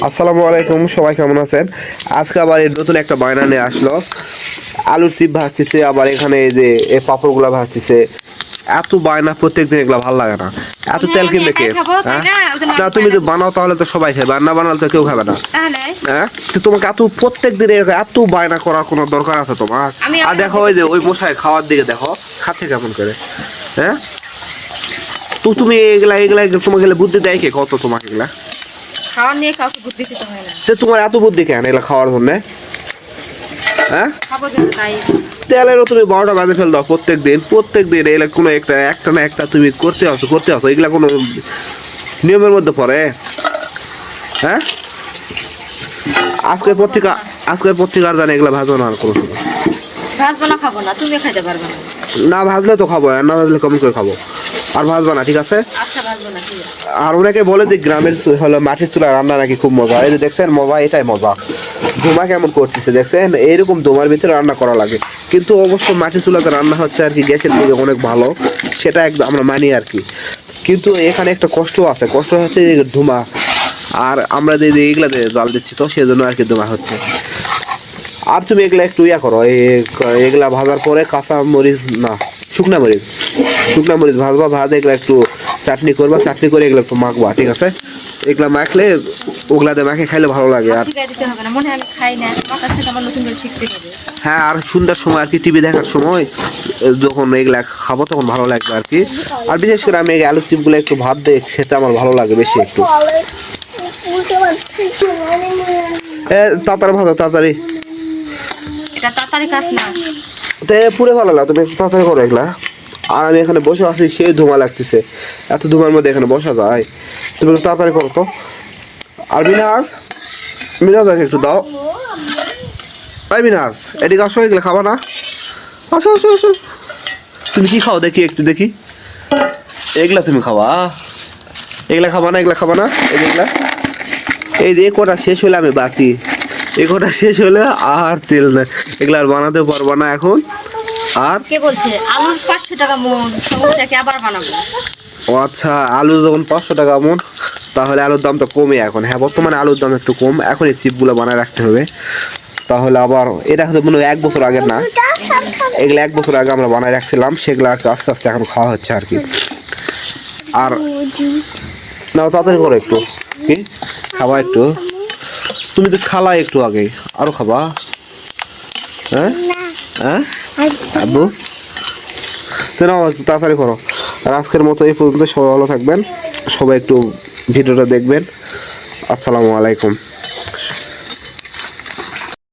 আসসালামু আলাইকুম, সবাই কেমন আছেন? আজকে আবার এই নতুন একটা বায়না নিয়ে আসলো। আলুর চিপ ভাজতেছে, আবার এখানে এই যে এই পাঁপড়গুলা ভাজতেছে। এত বায়না প্রত্যেকদিন, এগুলা ভালো লাগে না। এত তেল কিনবে কে? হ্যাঁ? না, তুমি যদি বানাও তাহলে তো সবাই খাবে, আর না বানালে তো কেউ খাবে না। হ্যাঁ, তো তোমাকে এত প্রত্যেকদিন এত বায়না করার কোনো দরকার আছে তোমার? আর দেখো ওই যে ওই মশাই খাওয়ার দিকে দেখো, খাচ্ছে কেমন করে। হ্যাঁ, তো তুমি এগুলা এগুলা তোমাকে বুদ্ধি দেয় কে? কত তোমাকে এগুলা খাওয়া নিয়ে কাউকে বুদ্ধি দিতে হয় না। যে তোমার এত বুদ্ধি কেন এগুলা খাওয়ার জন্য? হ্যাঁ, খাবো কিন্তু তাই তেলেরও তুমি 12টা বাজে ফেল দাও প্রত্যেক দিন এগুলা কোনো একটা না একটা তুমি করতে আসো এগুলা কোনো নিয়মের মধ্যে পড়ে? হ্যাঁ, আজকের পত্রিকা আর জানে এগুলা ভাজবো না আর কোনো সময়। ভাজবো না, খাবো না, তুমি খাইতে পারবে না। না ভাজলে তো খাবো, আর না ভাজলে কেমন করে খাবো? আর ভাজবা না, ঠিক আছে? আচ্ছা, ভাজবো না, ঠিক আছে। আর ওনাকে বলে যে গ্রামের হলো মাটির চুলা রান্না নাকি খুব মজা। এই যে দেখছেন মজা, এটাই মজা। ধোঁয়া কেমন করতেছে দেখছেন? এইরকম ধোঁয়ার ভিতরে রান্না করা লাগে, কিন্তু অবশ্য মাটির চুলাতে রান্না হচ্ছে আর কি গ্যাসের থেকে অনেক ভালো, সেটা একদম আমরা মানি আর কি। কিন্তু এখানে একটা কষ্ট আছে, কষ্ট হচ্ছে ধোঁয়া। আর আমরা যে এগুলা জাল দিচ্ছি তো সেজন্য আর কি ধোঁয়া হচ্ছে। আর তুমি এগুলা একটু ইয়া করো, এগুলা ভাজার পরে কাঁচা মরিচ না শুকনা মরিচ ভাজবা, ভাজে এগুলা একটু চাটনি করবা, চাটনি করে এগুলো একটু মাখবা, ঠিক আছে? এগুলা মাখলে ওগুলাতে মাখে খাইলে ভালো লাগে। আর হ্যাঁ, আর সন্ধ্যার সময় আর কি টিভি দেখার সময় যখন এগুলা খাবো তখন ভালো লাগবে আর কি। আর বিশেষ করে আমি আলু চিপগুলো একটু ভাত দিয়ে খেতে আমার ভালো লাগে বেশি একটু। তাড়াতাড়ি ভাজো, তাড়াতাড়ি। এটা তাড়াতাড়ি কাজ না, পুরে ভালো লাগে, তুমি তাড়াতাড়ি করো এগুলা। আর আমি এখানে বসে আছি, সেই ধোঁয়া লাগতেছে, এত ধোঁয়ার মধ্যে এখানে বসা যায়? তুমি একটু তাড়াতাড়ি করো তো। আর মিনাজ একটু দাও। ভাই মিনাজ, এদিকে আসো, এগুলো খাবা না? আসো আসো আসো। তুমি কি খাও দেখি, একটু দেখি। এগুলা তুমি খাবা? এগুলা খাবা না? এই যে কটা শেষ হলে আমি বাঁচি, এই কটা শেষ হলে আর তেল না, এগুলা আর বানাতে পারবো না এখন। আর কে বলছে আলুর 500 টাকা মন, সমস্যাকে আবার বানাবো? ও আচ্ছা, আলু যখন 500 টাকা মন, তাহলে আলুর দাম তো কমে এখন। হ্যাঁ, বর্তমানে আলুর দাম একটু কম, এখন এই চিপগুলো বানায় রাখতে হবে। তাহলে আবার এটা হয়তো মনে হয় 1 বছর আগের না, এগুলো 1 বছর আগে আমরা বানায় রাখছিলাম, সেগুলো আস্তে আস্তে এখন খাওয়া হচ্ছে আর কি। আর নাও, তাড়াতাড়ি করো একটু। কি খাবা একটু? তুমি তো খালা একটু আগে, আরো খাবা? হ্যাঁ হ্যাঁ আব্বু, তো নাও একটু তাড়াতাড়ি করো। আর আজকের মতো এই পর্যন্ত, সবাই ভালো থাকবেন, সবাই একটু ভিডিওটা দেখবেন। আসসালামু আলাইকুম।